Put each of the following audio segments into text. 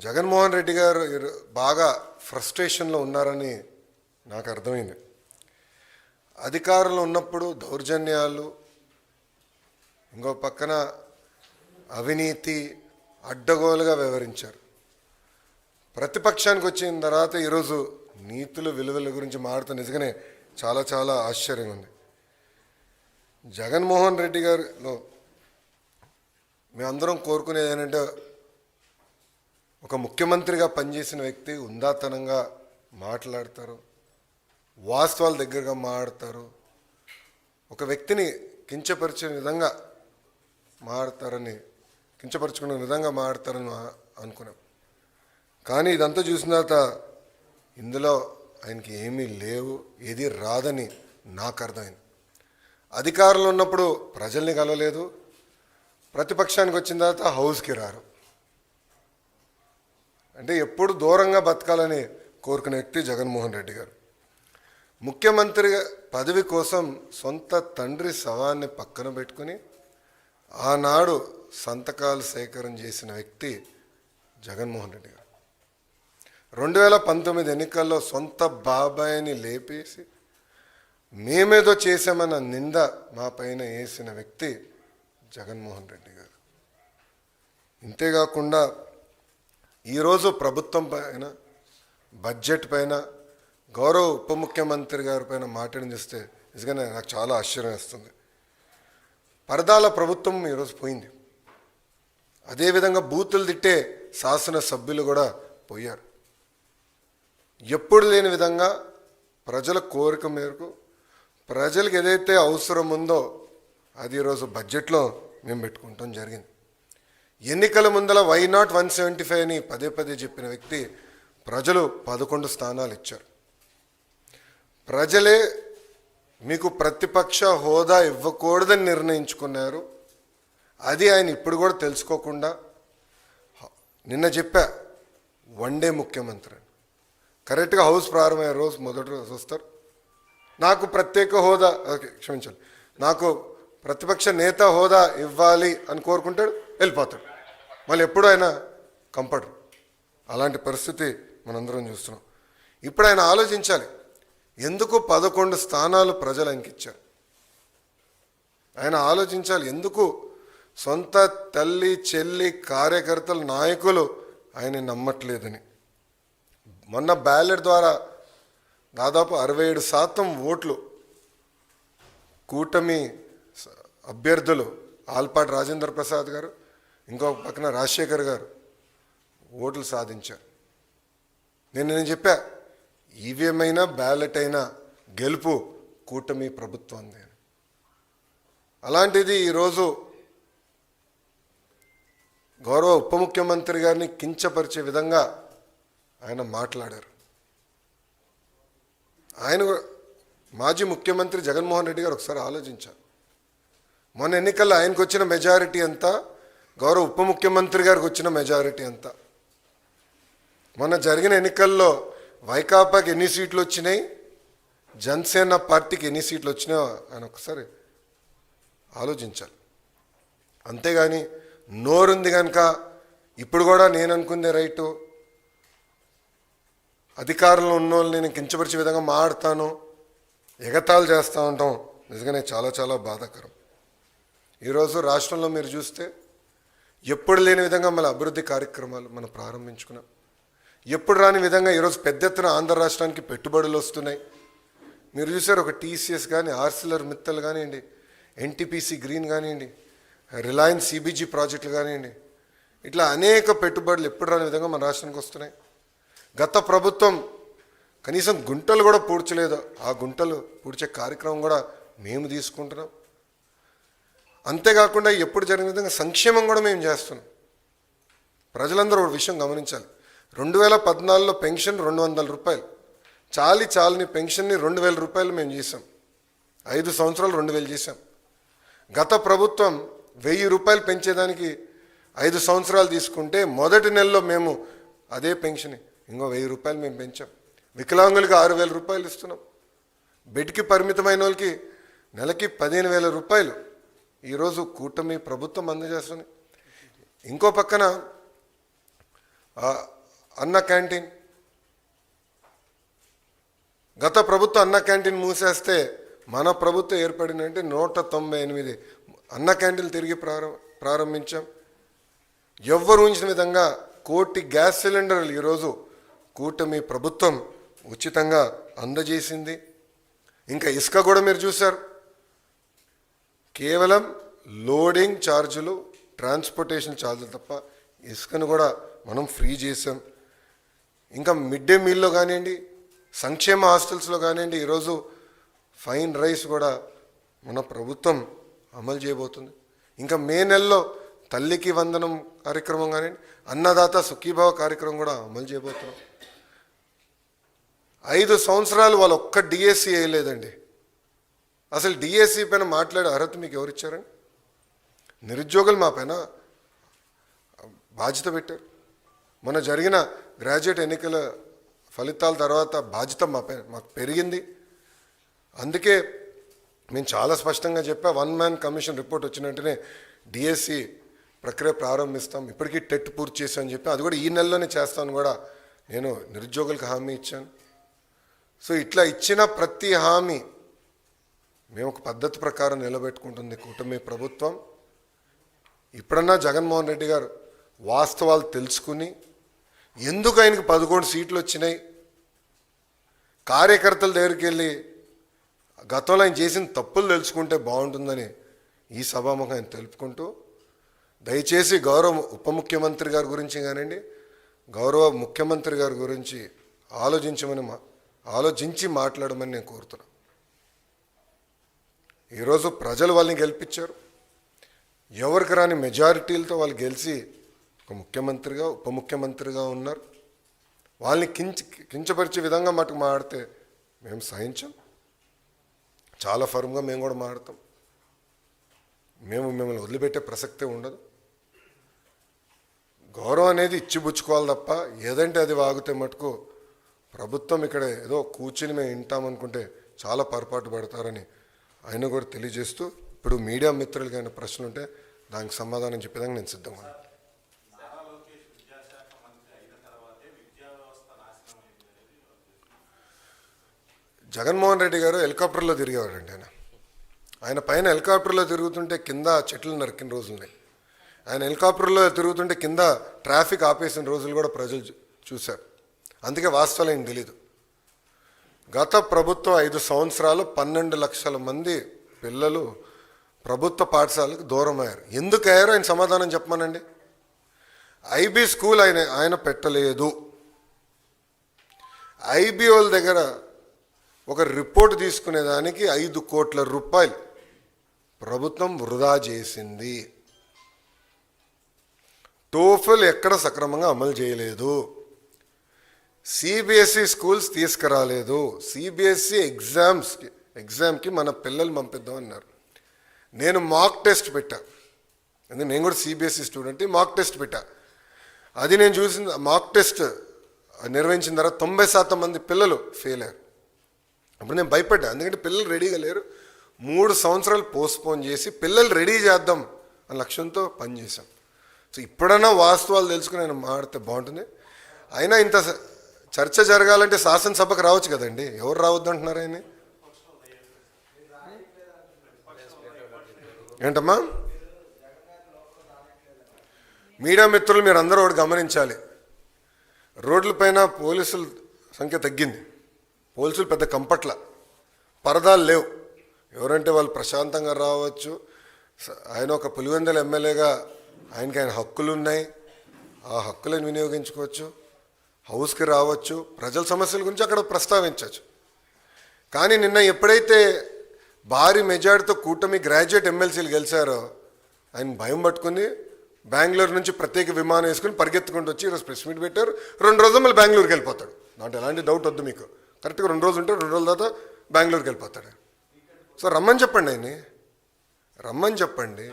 జగన్మోహన్ రెడ్డి గారు బాగా ఫ్రస్ట్రేషన్లో ఉన్నారని నాకు అర్థమైంది. అధికారంలో ఉన్నప్పుడు దౌర్జన్యాలు, ఇంకో పక్కన అవినీతి అడ్డగోలుగా వ్యవహరించారు. ప్రతిపక్షానికి వచ్చిన తర్వాత ఈరోజు నీతులు విలువల గురించి మాట్లాడుతూ నిజంగానే చాలా చాలా ఆశ్చర్యంగా ఉంది. జగన్మోహన్ రెడ్డి గారిలో మేమందరం కోరుకునేది ఏంటంటే, ఒక ముఖ్యమంత్రిగా పనిచేసిన వ్యక్తి ఉందాతనంగా మాట్లాడతారు, వాస్తవాల దగ్గరగా మాట్లాడతారు, ఒక వ్యక్తిని కించపరిచే విధంగా మాట్లాడతారని, కించపరుచుకునే విధంగా మాట్లాడతారని అనుకున్నాం. కానీ ఇదంతా చూసిన తర్వాత ఇందులో ఆయనకి ఏమీ లేవు, ఏది రాదని నాకు అర్థమైంది. అధికారంలో ఉన్నప్పుడు ప్రజల్ని కలవలేదు, ప్రతిపక్షానికి వచ్చిన తర్వాత హౌస్కి రారు. అంటే ఎప్పుడు దూరంగా బతకాలని కోరుకునే వ్యక్తి జగన్మోహన్ రెడ్డి గారు. ముఖ్యమంత్రి పదవి కోసం సొంత తండ్రి శవాన్ని పక్కన పెట్టుకుని ఆనాడు సంతకాలు సేకరణ చేసిన వ్యక్తి జగన్మోహన్ రెడ్డి గారు. 2019 ఎన్నికల్లో సొంత బాబాయిని లేపేసి మేమేదో చేశామన్న నింద మా పైన వేసిన వ్యక్తి జగన్మోహన్ రెడ్డి గారు. ఇంతేకాకుండా ఈరోజు ప్రభుత్వం పైన, బడ్జెట్ పైన, గౌరవ ఉప ముఖ్యమంత్రి గారి పైన మాట్లాడి చూస్తే నిజంగానే నాకు చాలా ఆశ్చర్యం వేస్తుంది. పరదాల ప్రభుత్వం ఈరోజు పోయింది. అదేవిధంగా బూతులు తిట్టే శాసనసభ్యులు కూడా పోయారు. ఎప్పుడు లేని విధంగా ప్రజల కోరిక మేరకు ప్రజలకు ఏదైతే అవసరం ఉందో అది ఈరోజు బడ్జెట్లో మేము పెట్టుకుంటాం జరిగింది. ఎన్నికల ముందల వై నాట్ 175 అని పదే పదే చెప్పిన వ్యక్తి ప్రజలు 11 స్థానాలు ఇచ్చారు. ప్రజలే మీకు ప్రతిపక్ష హోదా ఇవ్వకూడదని నిర్ణయించుకున్నారు. అది ఆయన ఇప్పుడు కూడా తెలుసుకోకుండా నిన్న చెప్పా, వన్డే ముఖ్యమంత్రి. కరెక్ట్గా హౌస్ ప్రారంభమయ్యే రోజు మొదటి రోజు వస్తారు, నాకు ప్రత్యేక హోదా, క్షమించాలి, నాకు ప్రతిపక్ష నేత హోదా ఇవ్వాలి అని కోరుకుంటాడు, వెళ్ళిపోతాడు. మళ్ళీ ఎప్పుడు ఆయన కంపడరు. అలాంటి పరిస్థితి మనందరం చూస్తున్నాం. ఇప్పుడు ఆయన ఆలోచించాలి, ఎందుకు 11 స్థానాలు ప్రజలు ఆయనకి ఇచ్చారు. ఆయన ఆలోచించాలి, ఎందుకు సొంత తల్లి, చెల్లి, కార్యకర్తలు, నాయకులు ఆయన నమ్మట్లేదని. మొన్న బ్యాలెట్ ద్వారా దాదాపు 67% ఓట్లు కూటమి అభ్యర్థులు ఆల్పాటి రాజేంద్ర ప్రసాద్ గారు, ఇంకో పక్కన రాజశేఖర్ గారు ఓట్లు సాధించారు. నేను చెప్పా, ఈవీఎం అయినా బ్యాలెట్ అయినా గెలుపు కూటమి ప్రభుత్వంది. అలాంటిది ఈరోజు గౌరవ ఉప ముఖ్యమంత్రి గారిని కించపరిచే విధంగా ఆయన మాట్లాడారు. ఆయన మాజీ ముఖ్యమంత్రి జగన్మోహన్ రెడ్డి గారు ఒకసారి ఆలోచించారు. మొన్న ఎన్నికల్లో ఆయనకు వచ్చిన మెజారిటీ ఎంత, గౌరవ ఉప ముఖ్యమంత్రి గారికి వచ్చిన మెజారిటీ ఎంత. మొన్న జరిగిన ఎన్నికల్లో వైకాపాకి ఎన్ని సీట్లు వచ్చినాయి, జనసేన పార్టీకి ఎన్ని సీట్లు వచ్చినాయో ఆయన ఒకసారి ఆలోచించాలి. అంతేగాని నోరుంది కనుక ఇప్పుడు కూడా నేను అనుకుందే రైటు, అధికారంలో ఉన్న వాళ్ళని నేను కించపరిచే విధంగా మాట్లాడతాను, ఎగతాళి చేస్తూ ఉంటాం, నిజంగానే చాలా చాలా బాధాకరం. ఈరోజు రాష్ట్రంలో మీరు చూస్తే ఎప్పుడు లేని విధంగా మన అభివృద్ధి కార్యక్రమాలు మనం ప్రారంభించుకున్నాం. ఎప్పుడు రాని విధంగా ఈరోజు పెద్ద ఎత్తున ఆంధ్ర రాష్ట్రానికి పెట్టుబడులు వస్తున్నాయి. మీరు చూసారు, ఒక టీసీఎస్ కానీ, ఆర్సిలర్ మిత్తల్ కానివ్వండి, ఎన్టీపీసీ గ్రీన్ కానివ్వండి, రిలయన్స్ సిబిజీ ప్రాజెక్టులు కానివ్వండి, ఇట్లా అనేక పెట్టుబడులు ఎప్పుడు రాని విధంగా మన రాష్ట్రానికి వస్తున్నాయి. గత ప్రభుత్వం కనీసం గుంటలు కూడా పూడ్చలేదు, ఆ గుంటలు పూడ్చే కార్యక్రమం కూడా మేము తీసుకుంటున్నాం. అంతేకాకుండా ఎప్పుడు జరిగిన విధంగా సంక్షేమం కూడా మేము చేస్తున్నాం. ప్రజలందరూ ఒక విషయం గమనించాలి, 2014లో పెన్షన్ 200 రూపాయలు, చాలని పెన్షన్ని 2000 రూపాయలు మేము చేసాం. 5 సంవత్సరాలు 2000 చేసాం. గత ప్రభుత్వం 1000 రూపాయలు పెంచేదానికి 5 సంవత్సరాలు తీసుకుంటే మొదటి నెలలో మేము అదే పెన్షన్ ఇంకో 1000 రూపాయలు మేము పెంచాం. వికలాంగులకి 6000 రూపాయలు ఇస్తున్నాం. బెడ్కి పరిమితమైన వాళ్ళకి నెలకి 15,000 రూపాయలు ఈరోజు కూటమి ప్రభుత్వం అందజేస్తుంది. ఇంకో పక్కన అన్న క్యాంటీన్, గత ప్రభుత్వం అన్న క్యాంటీన్ మూసేస్తే మన ప్రభుత్వం ఏర్పడినంటే 198 అన్న క్యాంటీన్లు తిరిగి ప్రారంభించాం. ఎవ్వరు ఊహించిన విధంగా 1 కోటి గ్యాస్ సిలిండర్లు ఈరోజు కూటమి ప్రభుత్వం ఉచితంగా అందజేసింది. ఇంకా ఇసుక కూడా మీరు చూశారు, కేవలం లోడింగ్ ఛార్జీలు, ట్రాన్స్పోర్టేషన్ ఛార్జీలు తప్ప ఇసుకను కూడా మనం ఫ్రీ చేసాం. ఇంకా మిడ్ డే మీల్లో కానివ్వండి, సంక్షేమ హాస్టల్స్లో కానివ్వండి, ఈరోజు ఫైన్ రైస్ కూడా మన ప్రభుత్వం అమలు చేయబోతుంది. ఇంకా మే నెలలో తల్లికి వందనం కార్యక్రమం కానివ్వండి, అన్నదాత సుఖీభావ కార్యక్రమం కూడా అమలు చేయబోతున్నాం. 5 సంవత్సరాలు వాళ్ళు ఒక్క డిఎస్సి వేయలేదండి. అసలు డిఎస్సి పైన మాట్లాడే అర్హత మీకు ఎవరిచ్చారండి? నిరుద్యోగులు మా పైన బాధ్యత పెట్టారు. మొన్న జరిగిన గ్రాడ్యుయేట్ ఎన్నికల ఫలితాల తర్వాత బాధ్యత మాకు పెరిగింది. అందుకే మేము చాలా స్పష్టంగా చెప్పా, 1 మ్యాన్ కమిషన్ రిపోర్ట్ వచ్చిన వెంటనే డిఎస్సి ప్రక్రియ ప్రారంభిస్తాం. ఇప్పటికీ టెట్ పూర్తి చేశామని చెప్పి అది కూడా ఈ నెలలోనే చేస్తాను కూడా నేను నిరుద్యోగులకు హామీ ఇచ్చాను. సో ఇట్లా ఇచ్చిన ప్రతి హామీ మేము ఒక పద్ధతి ప్రకారం నిలబెట్టుకుంటుంది కూటమి ప్రభుత్వం. ఇప్పుడన్నా జగన్మోహన్ రెడ్డి గారు వాస్తవాలు తెలుసుకుని ఎందుకు ఆయనకి 11 సీట్లు వచ్చినాయి, కార్యకర్తల దగ్గరికి వెళ్ళి గతంలో ఆయన చేసిన తప్పులు తెలుసుకుంటే బాగుంటుందని ఈ సభాముఖం ఆయన తెలుపుకుంటూ, దయచేసి గౌరవ ఉప ముఖ్యమంత్రి గారి గురించి కానివ్వండి, గౌరవ ముఖ్యమంత్రి గారి గురించి ఆలోచించి మాట్లాడమని నేను కోరుతున్నాను. ఈరోజు ప్రజలు వాళ్ళని గెలిపించారు. ఎవరికి రాని మెజారిటీలతో వాళ్ళు గెలిచి ఒక ముఖ్యమంత్రిగా ఉప ముఖ్యమంత్రిగా ఉన్నారు. వాళ్ళని కించపరిచే విధంగా మటుకు మాడితే మేము సహించాం. చాలా ఫర్మ్గా మేము కూడా మాడతాం. మిమ్మల్ని వదిలిపెట్టే ప్రసక్తే ఉండదు. గౌరవం అనేది ఇచ్చిపుచ్చుకోవాలి తప్ప ఏదంటే అది వాగితే మటుకు ప్రభుత్వం ఇక్కడ ఏదో కూర్చుని మేము వింటామనుకుంటే చాలా పొరపాటు పడతారని ఆయన కూడా తెలియజేస్తూ, ఇప్పుడు మీడియా మిత్రులకి అయిన ప్రశ్నలు ఉంటే దానికి సమాధానం చెప్పేదానికి నేను సిద్ధంగా ఉన్నాను. జగన్మోహన్ రెడ్డి గారు హెలికాప్టర్లో తిరిగేవాడండి. ఆయన పైన హెలికాప్టర్లో తిరుగుతుంటే కింద చెట్లు నరికిన రోజులున్నాయి. ఆయన హెలికాప్టర్లో తిరుగుతుంటే కింద ట్రాఫిక్ ఆపేసిన రోజులు కూడా ప్రజలు చూశారు. అందుకే వాస్తవాలు ఏం తెలీదు. గత ప్రభుత్వం 5 సంవత్సరాలు 12 లక్షల మంది పిల్లలు ప్రభుత్వ పాఠశాలకు దూరం అయ్యారు. ఎందుకు అయ్యారో ఆయన సమాధానం చెప్పమనండి. ఐబీ స్కూల్ ఆయన పెట్టలేదు. ఐబీ వాళ్ళ దగ్గర ఒక రిపోర్ట్ తీసుకునేదానికి 5 కోట్ల రూపాయలు ప్రభుత్వం వృధా చేసింది. టోఫెల్ ఎక్కడ సక్రమంగా అమలు చేయలేదు. సిబిఎస్ఈ స్కూల్స్ తీసుకురాలేదు. సిబిఎస్ఈ ఎగ్జామ్కి మన పిల్లలు పంపిద్దామన్నారు. నేను మాక్ టెస్ట్ పెట్టా, ఎందుకంటే నేను కూడా సిబిఎస్ఈ స్టూడెంట్. మాక్ టెస్ట్ పెట్టా. అది నేను చూసిన మాక్ టెస్ట్ నిర్వహించిన తర్వాత 90% మంది పిల్లలు ఫెయిల్ అయ్యారు. అప్పుడు నేను భయపడ్డా, ఎందుకంటే పిల్లలు రెడీగా లేరు. 3 సంవత్సరాలు పోస్ట్పోన్ చేసి పిల్లలు రెడీ చేద్దాం అనే లక్ష్యంతో పనిచేశాం. సో ఇప్పుడన్నా వాస్తవాలు తెలుసుకుని ఆయన మాడితే బాగుంటుంది. అయినా ఇంత చర్చ జరగాలంటే శాసనసభకు రావచ్చు కదండి. ఎవరు రావద్దు అంటున్నారు ఆయన? ఏంటమ్మా? మీడియా మిత్రులు మీరు అందరూ ఒకటి గమనించాలి. రోడ్లపైన పోలీసుల సంఖ్య తగ్గింది. పోలీసులు పెద్ద కంపట్ల, పరదాలు లేవు. ఎవరంటే వాళ్ళు ప్రశాంతంగా రావచ్చు. ఆయన ఒక పులివెందుల ఎమ్మెల్యేగా ఆయన హక్కులు ఉన్నాయి. ఆ హక్కులను వినియోగించుకోవచ్చు. హౌస్కి రావచ్చు. ప్రజల సమస్యల గురించి అక్కడ ప్రస్తావించవచ్చు. కానీ నిన్న ఎప్పుడైతే భారీ మెజార్టీతో కూటమి గ్రాడ్యుయేట్ ఎమ్మెల్సీలు గెలిచారో ఆయన భయం పట్టుకుని బెంగళూరు నుంచి ప్రత్యేక విమానం వేసుకుని పరిగెత్తుకుంటూ వచ్చి ఈరోజు ప్రెస్ మీట్ పెట్టారు. 2 రోజులు మళ్ళీ బెంగళూరుకి వెళ్ళిపోతాడు. దాంట్లో ఎలాంటి డౌట్ వద్దు మీకు. కరెక్ట్గా 2 రోజులు ఉంటే 2 రోజుల తర్వాత బెంగళూరుకి వెళ్ళిపోతాడు. సో రమ్మని చెప్పండి, ఆయన్ని రమ్మని చెప్పండి.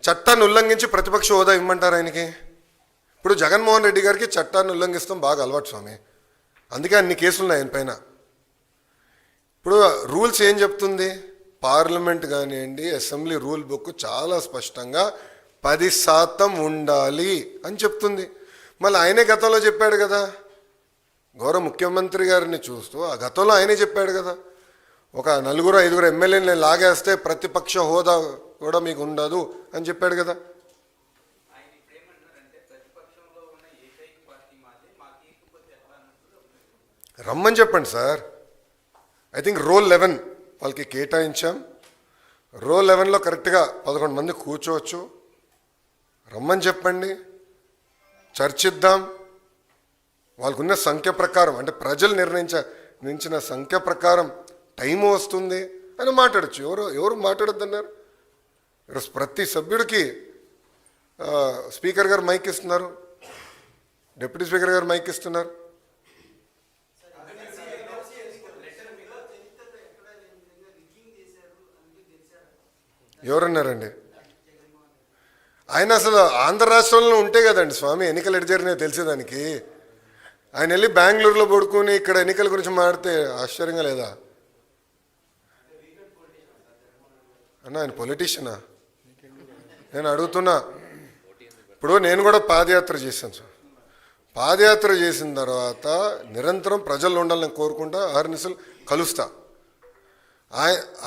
చట్టాన్ని ఉల్లంఘించి ప్రతిపక్ష హోదా ఇవ్వమంటారు ఆయనకి? ఇప్పుడు జగన్మోహన్ రెడ్డి గారికి చట్టాన్ని ఉల్లంఘిస్తాం బాగా అలవాటు స్వామి. అందుకే అన్ని కేసులు ఉన్నాయి ఆయన పైన. ఇప్పుడు రూల్స్ ఏం చెప్తుంది? పార్లమెంట్ కానివ్వండి, అసెంబ్లీ రూల్ బుక్ చాలా స్పష్టంగా 10% ఉండాలి అని చెప్తుంది. మళ్ళీ ఆయనే గతంలో చెప్పాడు కదా, గౌరవ ముఖ్యమంత్రి గారిని చూస్తూ ఆ గతంలో ఆయనే చెప్పాడు కదా, ఒక 4-5 ఎమ్మెల్యేలు లాగేస్తే ప్రతిపక్ష హోదా కూడా మీకు ఉండదు అని చెప్పాడు కదా. రమ్మని చెప్పండి సార్. ఐ థింక్ రోల్ 11 వాళ్ళకి కేటాయించాం. రోల్ 11లో కరెక్ట్గా 11 మంది కూర్చోవచ్చు. రమ్మని చెప్పండి, చర్చిద్దాం. వాళ్ళకున్న సంఖ్య ప్రకారం, అంటే ప్రజలు నిర్ణయించిన సంఖ్య ప్రకారం టైము వస్తుంది అని మాట్లాడచ్చు. ఎవరు మాట్లాడొద్దన్నారు? ఈరోజు ప్రతి సభ్యుడికి స్పీకర్ గారు మైక్ ఇస్తున్నారు, డిప్యూటీ స్పీకర్ గారు మైక్ ఇస్తున్నారు. ఎవరన్నారండి? ఆయన అసలు ఆంధ్ర రాష్ట్రంలో ఉంటే కదండి స్వామి ఎన్నికలు ఎటు జరిగినాయో తెలిసేదానికి. ఆయన వెళ్ళి బెంగళూరులో పడుకుని ఇక్కడ ఎన్నికల గురించి మాడితే ఆశ్చర్యంగా లేదా అన్న? ఆయన పొలిటీషియనా? నేను అడుగుతున్నా. ఇప్పుడు నేను కూడా పాదయాత్ర చేశాను సార్. పాదయాత్ర చేసిన తర్వాత నిరంతరం ప్రజల్లో ఉండాలని కోరుకుంటా, అహర్నిశలు కలుస్తా.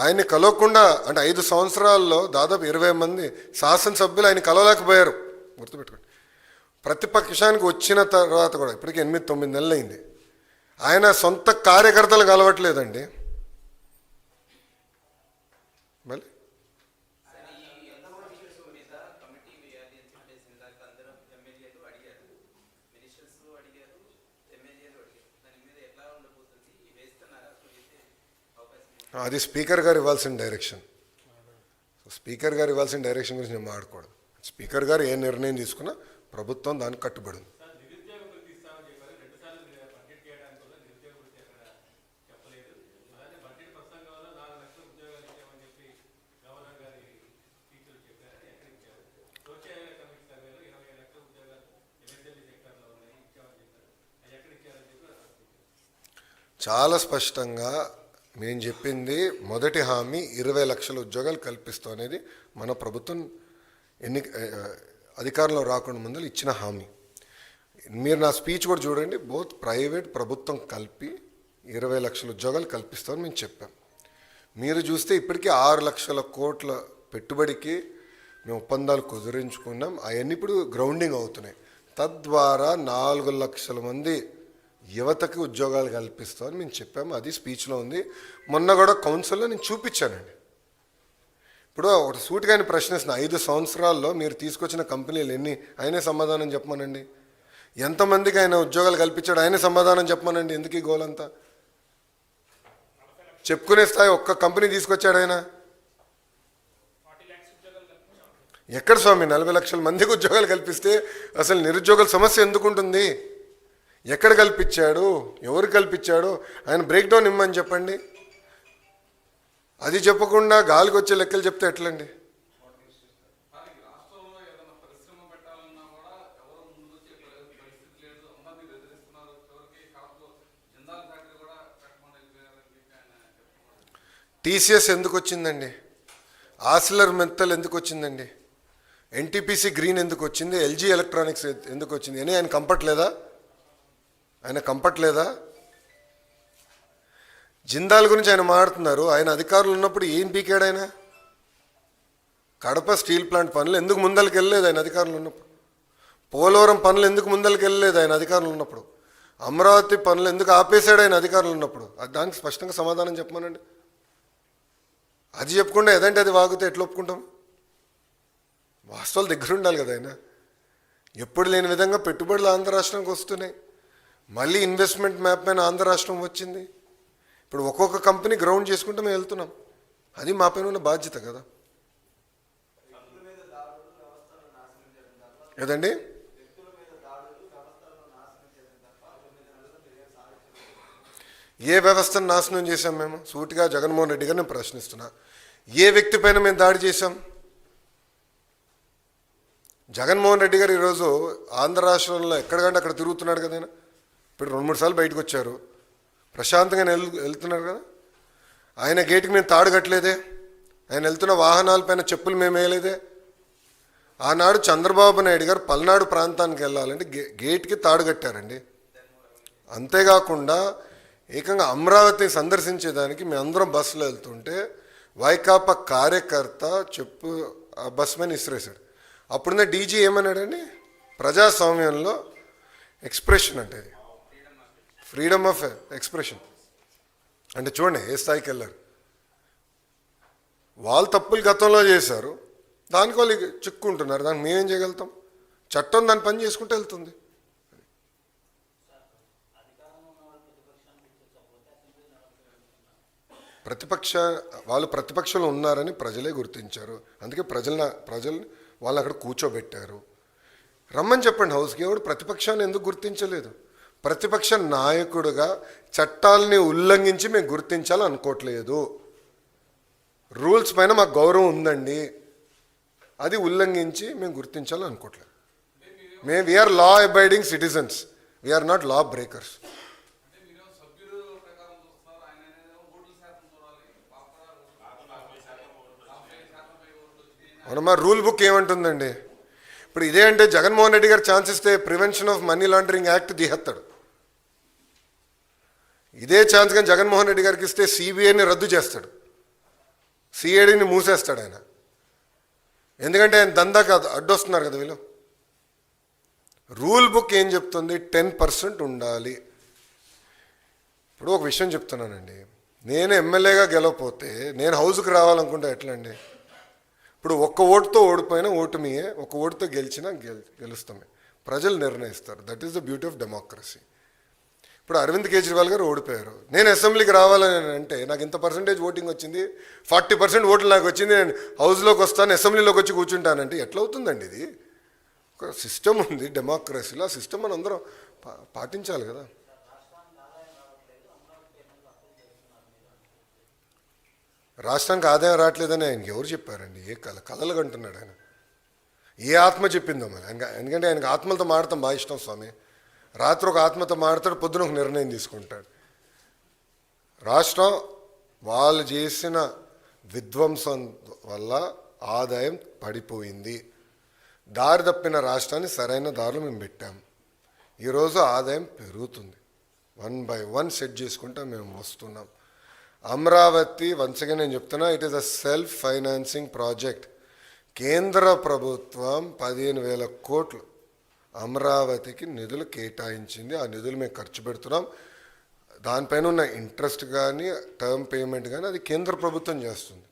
ఆయన్ని కలవకుండా, అంటే 5 సంవత్సరాల్లో దాదాపు 20 మంది శాసనసభ్యులు ఆయన కలవలేకపోయారు. గుర్తుపెట్టుకోండి. ప్రతిపక్షానికి వచ్చిన తర్వాత కూడా ఇప్పటికీ 8-9 నెలలు అయింది. ఆయన సొంత కార్యకర్తలు కలవట్లేదండి. మళ్ళీ అది స్పీకర్ గారు ఇవ్వాల్సిన డైరెక్షన్. స్పీకర్ గారు ఇవ్వాల్సిన డైరెక్షన్ గురించి నేను మాట్లాడకూడదు. స్పీకర్ గారు ఏ నిర్ణయం తీసుకున్నా ప్రభుత్వం దానికి కట్టుబడి ఉంది. చాలా స్పష్టంగా మేము చెప్పింది, మొదటి హామీ 20 లక్షల ఉద్యోగాలు కల్పిస్తాం అనేది మన ప్రభుత్వం అధికారంలో రాకుండా ముందు ఇచ్చిన హామీ. మీరు నా స్పీచ్ కూడా చూడండి. బోత్ ప్రైవేట్ ప్రభుత్వం కలిపి 20 లక్షల ఉద్యోగాలు కల్పిస్తామని మేము చెప్పాం. మీరు చూస్తే ఇప్పటికీ 6 లక్షల కోట్ల పెట్టుబడికి మేము ఒప్పందాలు కుదిరించుకున్నాం. అవన్నీ ఇప్పుడు గ్రౌండింగ్ అవుతున్నాయి. తద్వారా 4 లక్షల మంది యువతకి ఉద్యోగాలు కల్పిస్తామని మేము చెప్పాము. అది స్పీచ్లో ఉంది. మొన్న కూడా కౌన్సిల్లో నేను చూపించానండి. ఇప్పుడు ఒకటి సూటిగాని ప్రశ్నిస్తున్నా, 5 సంవత్సరాల్లో మీరు తీసుకొచ్చిన కంపెనీలు ఎన్ని? ఆయనే సమాధానం చెప్పమనండి. ఎంతమందికి ఆయన ఉద్యోగాలు కల్పించాడు? ఆయనే సమాధానం చెప్పమనండి. ఎందుకు ఈ గోలంతా? చెప్పుకునే స్థాయి ఒక్క కంపెనీ తీసుకొచ్చాడు ఆయన? ఎక్కడ స్వామి 40 లక్షల మందికి ఉద్యోగాలు కల్పిస్తే అసలు నిరుద్యోగుల సమస్య ఎందుకుంటుంది? ఎక్కడ కల్పించాడు? ఎవరు కల్పించాడు? ఆయన బ్రేక్ డౌన్ ఇమ్మని చెప్పండి. అది చెప్పకుండా గాలికి వచ్చే లెక్కలు చెప్తే ఎట్లండి? టీసీఎస్ ఎందుకు వచ్చిందండి? ఆసిలర్ మెత్తల్ ఎందుకు వచ్చిందండి? ఎన్టీపీసీ గ్రీన్ ఎందుకు వచ్చింది? ఎల్జీ ఎలక్ట్రానిక్స్ ఎందుకు వచ్చింది అని ఆయన కంపట్లేదా? జిందాల్ గురించి ఆయన మాట్లాడుతున్నారు. ఆయన అధికారులు ఉన్నప్పుడు ఏం పీకాడు ఆయన? కడప స్టీల్ ప్లాంట్ పనులు ఎందుకు ముందరికి వెళ్ళలేదు ఆయన అధికారులు ఉన్నప్పుడు? పోలవరం పనులు ఎందుకు ముందరికి వెళ్ళలేదు ఆయన అధికారులు ఉన్నప్పుడు? అమరావతి పనులు ఎందుకు ఆపేశాడు ఆయన అధికారులు ఉన్నప్పుడు? దానికి స్పష్టంగా సమాధానం చెప్పమనండి. అది చెప్పకుండా ఏదంటే అది వాగితే ఎట్లా ఒప్పుకుంటాం? వాస్తవాలు దగ్గర ఉండాలి కదా. ఆయన ఎప్పుడు లేని విధంగా పెట్టుబడులు ఆంధ్ర రాష్ట్రానికి వస్తున్నాయి. మళ్ళీ ఇన్వెస్ట్మెంట్ మ్యాప్ పైన ఆంధ్ర రాష్ట్రం వచ్చింది. ఇప్పుడు ఒక్కొక్క కంపెనీ గ్రౌండ్ చేసుకుంటూ మేము వెళ్తున్నాం. అది మా పైన ఉన్న బాధ్యత కదా. ఏదండి? ఏ వ్యవస్థను నాశనం చేశాం మేము? సూటిగా జగన్మోహన్ రెడ్డి గారిని ప్రశ్నిస్తున్నా. ఏ వ్యక్తి పైన మేము దాడి చేశాం? జగన్మోహన్ రెడ్డి గారు ఈరోజు ఆంధ్ర రాష్ట్రంలో ఎక్కడికంటే అక్కడ తిరుగుతున్నాడు కదా. ఆయన ఇప్పుడు 2-3 సార్లు బయటకు వచ్చారు, ప్రశాంతంగా వెళ్తున్నారు కదా. ఆయన గేటుకి మేము తాడు కట్టలేదే, ఆయన వెళ్తున్న వాహనాలపైన చెప్పులు మేము వేయలేదే. ఆనాడు చంద్రబాబు నాయుడు గారు పల్నాడు ప్రాంతానికి వెళ్ళాలంటే గేట్కి తాడు కట్టారండి. అంతేకాకుండా ఏకంగా అమరావతిని సందర్శించేదానికి మేమందరం బస్సులో వెళ్తుంటే వైకాపా కార్యకర్త చెప్పు ఆ బస్ మీద ఇసిరేశాడు. అప్పుడున్న డీజీ ఏమన్నాడండి, ప్రజాస్వామ్యంలో ఎక్స్ప్రెషన్ అంటే ఇది ఫ్రీడమ్ ఆఫ్ ఎక్స్ప్రెషన్ అంటే చూడండి ఏ స్థాయికి వెళ్ళారు. వాళ్ళు తప్పులు గతంలో చేశారు, దానికి వాళ్ళు చిక్కుంటున్నారు. దానికి మేమేం చేయగలుగుతాం? చట్టం దాని పని చేసుకుంటూ వెళ్తుంది. వాళ్ళు ప్రతిపక్షంలో ఉన్నారని ప్రజలే గుర్తించారు. అందుకే ప్రజల్ని వాళ్ళు అక్కడ కూర్చోబెట్టారు. రమ్మని చెప్పండి హౌస్కి. ఎవడు ప్రతిపక్షాన్ని ఎందుకు గుర్తించలేదు? ప్రతిపక్ష నాయకుడుగా చట్టాలని ఉల్లంఘించి మేము గుర్తించాలని అనుకోవట్లేదు. రూల్స్ పైన మాకు గౌరవం ఉందండి, అది ఉల్లంఘించి మేము గుర్తించాలని అనుకోవట్లేదు. We are law abiding citizens, we are not law breakers. అవునమ్మా, రూల్ బుక్ ఏమంటుందండి? ఇప్పుడు ఇదే అంటే జగన్మోహన్ రెడ్డి గారు ఛాన్స్ ఇస్తే prevention of money laundering act తీసేస్తాడు. ఇదే ఛాన్స్ కానీ జగన్మోహన్ రెడ్డి గారికి ఇస్తే సిబిఐని రద్దు చేస్తాడు, సిఐడిని మూసేస్తాడు ఆయన. ఎందుకంటే ఆయన దందాకి అడ్డొస్తున్నారు కదా వీళ్ళు. రూల్ బుక్ ఏం చెప్తుంది? 10% ఉండాలి. ఇప్పుడు ఒక విషయం చెప్తున్నానండి, నేను ఎమ్మెల్యేగా గెలవపోతే నేను హౌస్కి రావాలనుకుంటే ఎట్లా అండి? ఇప్పుడు ఒక్క ఓటుతో ఓడిపోయినా ఓటమియే, ఒక ఓటుతో గెలిచినా గెలుస్తామే. ప్రజలు నిర్ణయిస్తారు. That is the beauty of democracy. ఇప్పుడు అరవింద్ కేజ్రీవాల్ గారు ఓడిపోయారు, నేను అసెంబ్లీకి రావాలని అంటే నాకు ఇంత పర్సెంటేజ్ ఓటింగ్ వచ్చింది, 40% ఓట్లు నాకు వచ్చింది, నేను హౌస్లోకి వస్తాను, అసెంబ్లీలోకి వచ్చి కూర్చుంటానంటే ఎట్లా అవుతుందండి? ఇది ఒక సిస్టమ్ ఉంది డెమోక్రసీలో. ఆ సిస్టమ్ మనం అందరం పాటించాలి కదా. రాష్ట్రానికి ఆదాయం రావట్లేదని ఆయనకి ఎవరు చెప్పారండి? ఏ కలలు కంటున్నాడు ఆయన? ఏ ఆత్మ చెప్పిందో మరి? ఎందుకంటే ఆయనకు ఆత్మలతో మాడతాం బాగా ఇష్టం స్వామి. రాత్రి ఒక ఆత్మతో మాడతాడు, పొద్దున ఒక నిర్ణయం తీసుకుంటాడు. రాష్ట్రం వాళ్ళు చేసిన విధ్వంసం వల్ల ఆదాయం పడిపోయింది. దారి తప్పిన రాష్ట్రాన్ని సరైన దారిలో మేము పెట్టాం. ఈరోజు ఆదాయం పెరుగుతుంది. 1 by 1 సెట్ చేసుకుంటా మేము వస్తున్నాం. అమరావతి వన్స్గా నేను చెప్తున్నా, it is a self financing project. కేంద్ర ప్రభుత్వం 15,000 కోట్లు అమరావతికి నిధులు కేటాయించింది. ఆ నిధులు మేము ఖర్చు పెడుతున్నాం. దానిపైన ఉన్న ఇంట్రెస్ట్ కానీ టర్మ్ పేమెంట్ కానీ అది కేంద్ర ప్రభుత్వం చేస్తుంది.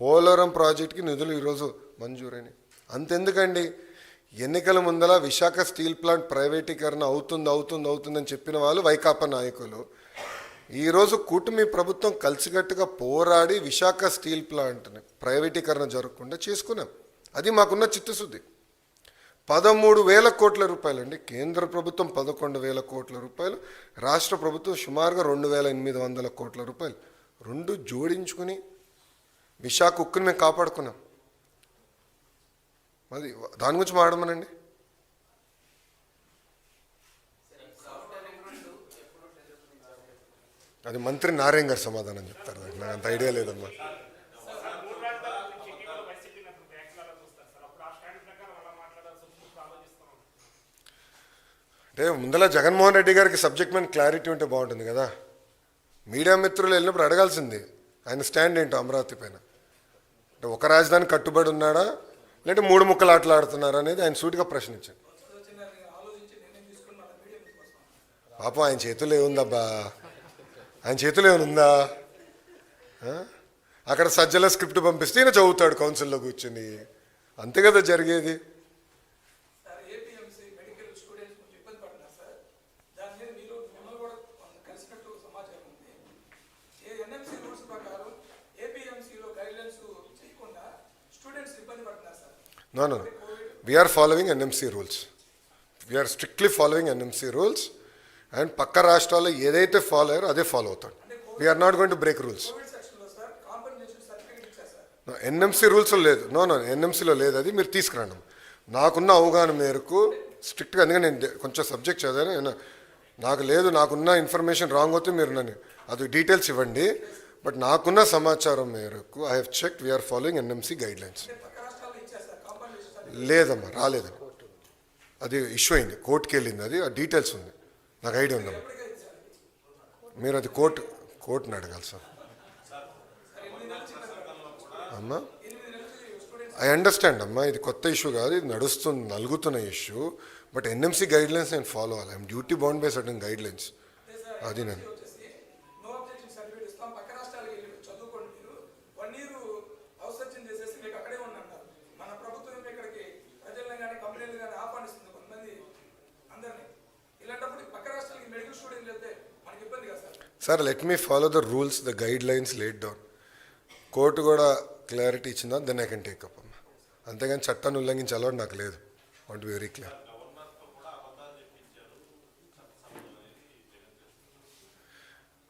పోలవరం ప్రాజెక్టుకి నిధులు ఈరోజు మంజూరైనవి. అంతెందుకండి, ఎన్నికల ముందల విశాఖ స్టీల్ ప్లాంట్ ప్రైవేటీకరణ అవుతుందని చెప్పిన వాళ్ళు వైకాపా నాయకులు. ఈరోజు కూటమి ప్రభుత్వం కలిసికట్టుగా పోరాడి విశాఖ స్టీల్ ప్లాంట్ని ప్రైవేటీకరణ జరగకుండా చేసుకున్నాం. అది మాకున్న చిత్తశుద్ధి. 13,000 కోట్ల రూపాయలు అండి. కేంద్ర ప్రభుత్వం 11,000 కోట్ల రూపాయలు, రాష్ట్ర ప్రభుత్వం సుమారుగా 2,800 కోట్ల రూపాయలు. రెండు జోడించుకుని విశాఖ ఉక్కుని మేము కాపాడుకున్నాం. అది దాని గురించి మాట్లాడమనండి. అది మంత్రి నారాయణ గారు సమాధానం చెప్తారు. నాకు అంత ఐడియా లేదమ్మా. అంటే ముందర జగన్మోహన్ రెడ్డి గారికి సబ్జెక్ట్ మీద క్లారిటీ ఉంటే బాగుంటుంది కదా. మీడియా మిత్రులు వెళ్ళినప్పుడు అడగాల్సింది ఆయన స్టాండ్ ఏంటో అమరావతి పైన. అంటే ఒక రాజధాని కట్టుబడి ఉన్నాడా, లేదంటే 3 ముక్కలు ఆటలాడుతున్నారా అనేది ఆయన సూటిగా ప్రశ్నించాడు. పాపం ఆయన చేతుల్లో ఏముందబ్బా, ఆయన చేతుల్లో ఏముందా? అక్కడ సజ్జల స్క్రిప్ట్ పంపిస్తే ఈయన చదువుతాడు కౌన్సిల్లో కూర్చుని. అంతే కదా జరిగేది. No. We are following NMC rules. We are strictly following NMC rules. And పక్క రాష్ట్రాల్లో ఏదైతే ఫాలో అయ్యారో అదే ఫాలో అవుతాడు. We are not going to break rules. NMC రూల్స్లో లేదు. నో ఎన్ఎంసీలో లేదు. అది మీరు తీసుకురండి. నాకున్న అవగాహన మేరకు స్ట్రిక్ట్గా, అందుకని నేను కొంచెం సబ్జెక్ట్ చదివాను. నాకున్న ఇన్ఫర్మేషన్ రాంగ్ అవుతే మీరు నన్ను అది డీటెయిల్స్ ఇవ్వండి. బట్ నాకున్న సమాచారం మేరకు I have checked, we are following NMC guidelines. లేదమ్మా, రాలేదని. అది ఇష్యూ అయింది, కోర్టుకి వెళ్ళింది. అది ఆ డీటెయిల్స్ ఉంది, నాకు ఐడియా ఉందమ్మా. మీరు అది కోర్టుని అడగాలి సార్. అమ్మా ఐ అండర్స్టాండ్ అమ్మా, ఇది కొత్త ఇష్యూ కాదు, ఇది నలుగుతున్న issue. But NMC guidelines నేను ఫాలో అవ్వాలి. I'm duty bound by certain guidelines. అది నేను sir, let me follow the rules, the guidelines laid down. Court కూడా క్లారిటీ ఇచ్చిందా, then I can take up అమ్మా. అంతేగాని చట్టాన్ని ఉల్లంఘించే అలవాటు నాకు లేదు. Want very clear.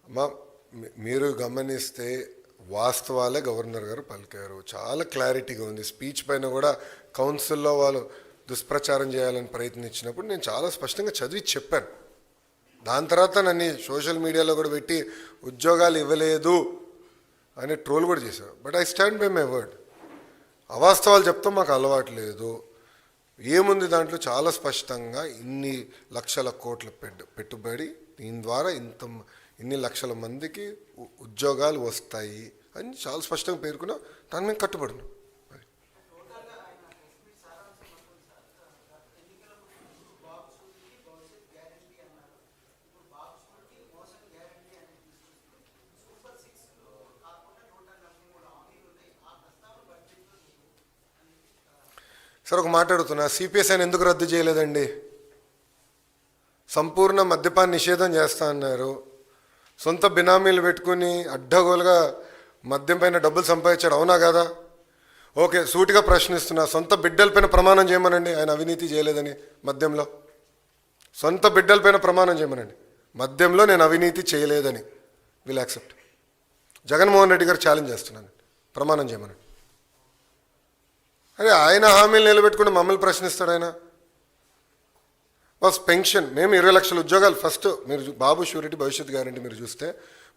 అమ్మా మీరు గమనిస్తే వాస్తవాలే గవర్నర్ గారు పలికారు, చాలా క్లారిటీగా ఉంది. స్పీచ్ పైన కూడా కౌన్సిల్లో వాళ్ళు దుష్ప్రచారం చేయాలని ప్రయత్నించినప్పుడు నేను చాలా స్పష్టంగా చదివి చెప్పాను. దాని తర్వాత నన్ను సోషల్ మీడియాలో కూడా పెట్టి ఉద్యోగాలు ఇవ్వలేదు అని ట్రోల్ కూడా చేశారు. But I stand by my word. అవాస్తవాలు చెప్తాం మాకు అలవాటు లేదు. ఏముంది దాంట్లో, చాలా స్పష్టంగా ఇన్ని లక్షల కోట్ల పెట్టుబడి, దీని ద్వారా ఇన్ని లక్షల మందికి ఉద్యోగాలు వస్తాయి అని చాలా స్పష్టంగా పేర్కొన్నా. దాని మేము కట్టుబడినాం. సార్ ఒక మాట అడుగుతున్నా, సిపిఎస్ఐని ఎందుకు రద్దు చేయలేదండి? సంపూర్ణ మద్యపాన నిషేధం చేస్తా అన్నారు. సొంత బినామీలు పెట్టుకుని అడ్డగోలుగా మద్యం పైన డబ్బులు సంపాదించాడు, అవునా కదా? ఓకే, సూటిగా ప్రశ్నిస్తున్నా, సొంత బిడ్డలపైన ప్రమాణం చేయమనండి ఆయన అవినీతి చేయలేదని. మద్యంలో సొంత బిడ్డలపైన ప్రమాణం చేయమనండి, మద్యంలో నేను అవినీతి చేయలేదని. Will accept. జగన్మోహన్ రెడ్డి గారు ఛాలెంజ్ చేస్తున్నాను, ప్రమాణం చేయమనండి. అరే ఆయన హామీలు నిలబెట్టుకుని మమ్మల్ని ప్రశ్నిస్తాడు ఆయన. బస్ పెన్షన్, మేము 20 లక్షల ఉద్యోగాలు ఫస్ట్. మీరు బాబు షూరిటీ భవిష్యత్ గ్యారంటీ మీరు చూస్తే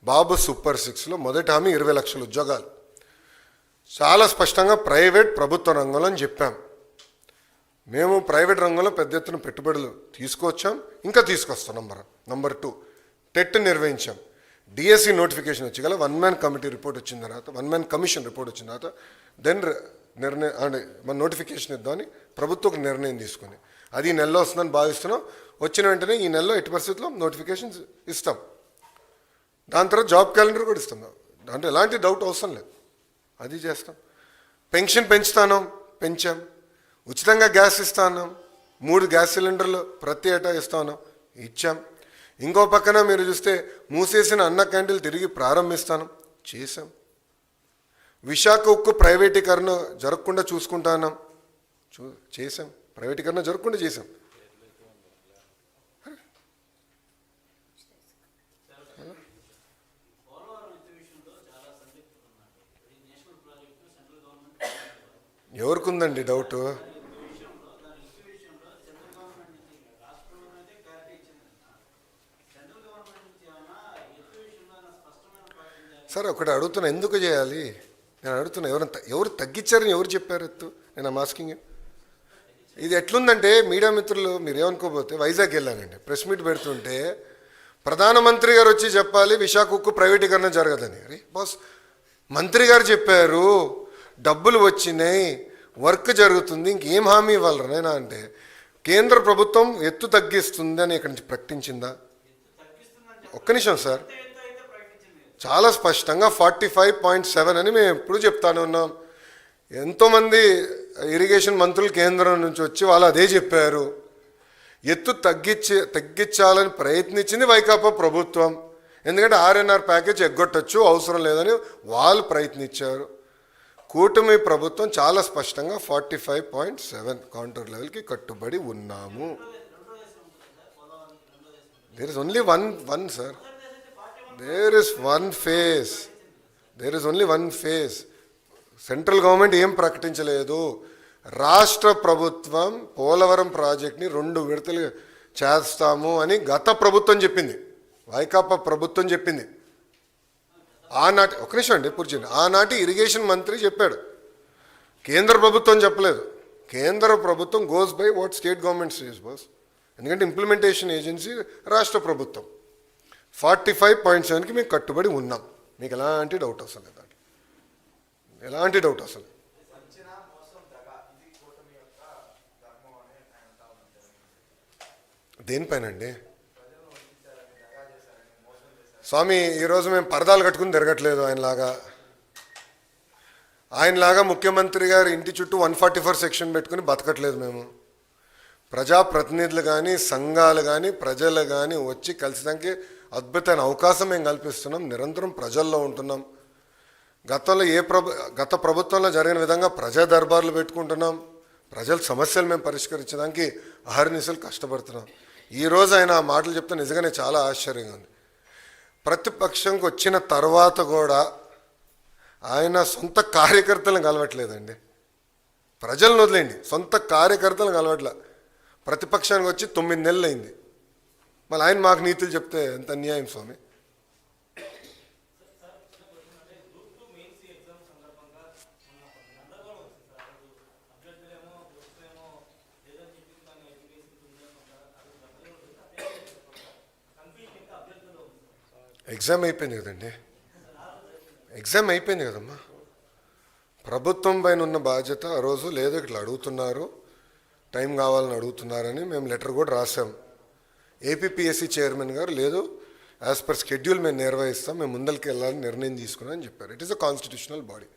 బాబు సూపర్ 6లో మొదటి హామీ 20 లక్షల ఉద్యోగాలు. చాలా స్పష్టంగా ప్రైవేట్ ప్రభుత్వ రంగంలో అని చెప్పాం. మేము ప్రైవేట్ రంగంలో పెద్ద ఎత్తున పెట్టుబడులు తీసుకొచ్చాం, ఇంకా తీసుకొస్తాం. నంబర్ 2 టెట్ నిర్వహించాం. డిఎస్సి నోటిఫికేషన్ వచ్చి గల 1 మ్యాన్ కమిటీ రిపోర్ట్ వచ్చిన తర్వాత, 1 మ్యాన్ కమిషన్ రిపోర్ట్ వచ్చిన తర్వాత దెన్ నిర్ణయం అంటే మన నోటిఫికేషన్ ఇద్దామని ప్రభుత్వం ఒక నిర్ణయం తీసుకుని, అది ఈ నెలలో వస్తుందని భావిస్తున్నాం. వచ్చిన వెంటనే ఈ నెలలో ఎట్టి పరిస్థితుల్లో నోటిఫికేషన్స్ ఇస్తాం. దాని తర్వాత జాబ్ క్యాలెండర్ కూడా ఇస్తాం. దాంట్లో ఎలాంటి డౌట్ అవసరం లేదు, అది చేస్తాం. పెన్షన్ పెంచాం. ఉచితంగా గ్యాస్ ఇస్తాన్నాం. 3 గ్యాస్ సిలిండర్లు ప్రతి ఏటా ఇస్తాన్నాం, ఇచ్చాం. ఇంకో పక్కన మీరు చూస్తే మూసేసిన అన్న క్యాంటీన్లు తిరిగి ప్రారంభిస్తాను, చేశాం. విశాఖ ఉక్కు ప్రైవేటీకరణ జరగకుండా చూసుకుంటాన్నాం, చేశాం. ప్రైవేటీకరణ జరగకుండా చేశాం. ఎవరికుందండి డౌట్? సార్ ఒకటి అడుగుతున్నా, ఎందుకు చేయాలి? నేను అడుగుతున్నా, ఎవరు తగ్గించారని ఎవరు చెప్పారు ఎత్తు? నేను మాస్కింగ్. ఇది ఎట్లుందంటే మీడియా మిత్రులు మీరు ఏమనుకోకపోతే, వైజాగ్ వెళ్ళానండి, ప్రెస్ మీట్ పెడుతుంటే ప్రధానమంత్రి గారు వచ్చి చెప్పాలి విశాఖ ఉక్కు ప్రైవేటీకరణ జరగదని. అరే బాస్, మంత్రి గారు చెప్పారు, డబ్బులు వచ్చినాయి, వర్క్ జరుగుతుంది, ఇంకేం హామీ ఇవ్వాలనేనా అంటే కేంద్ర ప్రభుత్వం ఎత్తు తగ్గిస్తుంది అని ఇక్కడి నుంచి ప్రకటించిందా? ఒక్క నిమిషం సార్, చాలా స్పష్టంగా 45.7 అని మేము ఎప్పుడు చెప్తానే ఉన్నాం. ఎంతోమంది ఇరిగేషన్ మంత్రులు కేంద్రం నుంచి వచ్చి వాళ్ళు అదే చెప్పారు. ఎత్తు తగ్గించాలని ప్రయత్నించింది వైకాపా ప్రభుత్వం. ఎందుకంటే ఆర్ఎన్ఆర్ ప్యాకేజ్ ఎగ్గొట్టచ్చు, అవసరం లేదని వాళ్ళు ప్రయత్నించారు. కూటమి ప్రభుత్వం చాలా స్పష్టంగా 45.7 కౌంటర్ లెవెల్కి కట్టుబడి ఉన్నాము. There is only one sir, there is only one phase. Central government ఏం ప్రకటించలేదు. రాష్ట్ర ప్రభుత్వం పోలవరం ప్రాజెక్ట్ని 2 విడతలు చేస్తాము అని గత ప్రభుత్వం చెప్పింది, వైకాపా ప్రభుత్వం చెప్పింది. ఆనాటి ఒక నిమిషం అండి పూర్తి, ఆనాటి ఇరిగేషన్ మంత్రి చెప్పాడు, కేంద్ర ప్రభుత్వం చెప్పలేదు. కేంద్ర ప్రభుత్వం goes by what state government says boss. ఎందుకంటే ఇంప్లిమెంటేషన్ ఏజెన్సీ రాష్ట్ర ప్రభుత్వం. 45.7కి మేము కట్టుబడి ఉన్నాం. మీకు ఎలాంటి డౌట్ అసలు లేదు, ఎలాంటి డౌట్ అసలు. దేనిపైన అండి స్వామి? ఈరోజు మేము పరదాలు కట్టుకుని తిరగట్లేదు ఆయనలాగా ముఖ్యమంత్రి గారు ఇంటి చుట్టూ 144 సెక్షన్ పెట్టుకుని బతకట్లేదు మేము. ప్రజాప్రతినిధులు కానీ, సంఘాలు కానీ, ప్రజలు కానీ వచ్చి కలిసిదానికి అద్భుతమైన అవకాశం మేము కల్పిస్తున్నాం. నిరంతరం ప్రజల్లో ఉంటున్నాం. గతంలో గత ప్రభుత్వంలో జరిగిన విధంగా ప్రజా దర్బార్లు పెట్టుకుంటున్నాం. ప్రజల సమస్యలు మేము పరిష్కరించడానికి అహర్నిశలు కష్టపడుతున్నాం. ఈరోజు ఆయన ఆ మాటలు చెప్తే నిజంగానే చాలా ఆశ్చర్యంగా ఉంది. ప్రతిపక్షంకి వచ్చిన తర్వాత కూడా ఆయన సొంత కార్యకర్తలను కలవట్లేదండి. ప్రజలను వదిలేండి, సొంత కార్యకర్తలను కలవట్లే. ప్రతిపక్షానికి వచ్చి 9 నెలలు అయింది. మళ్ళీ ఆయన మాకు నీతులు చెప్తే ఎంత అన్యాయం స్వామి. ఎగ్జామ్ అయిపోయింది కదండి, ఎగ్జామ్ అయిపోయింది కదమ్మా. ప్రభుత్వం పైన ఉన్న బాధ్యత ఆ రోజు లేదు, ఇట్లా అడుగుతున్నారు, టైం కావాలని అడుగుతున్నారని మేము లెటర్ కూడా రాసాం. ఏపీపీఎస్సీ చైర్మన్ గారు లేదు, యాజ్ పర్ షెడ్యూల్ మేము నిర్వహిస్తాం, మేము ముందరికి వెళ్ళాలని నిర్ణయం తీసుకున్నామని చెప్పారు. It is a constitutional body.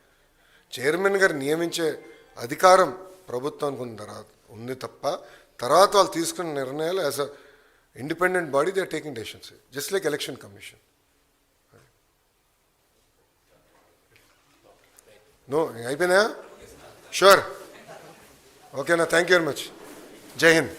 Chairman గారు నియమించే అధికారం ప్రభుత్వానికి ఉంది తప్ప తర్వాత వాళ్ళు తీసుకున్న నిర్ణయాలు as a independent body they are taking decisions, just like election commission. No అయిపోయినా? షూర్, ఓకేనా? Thank you very much. జై హింద్.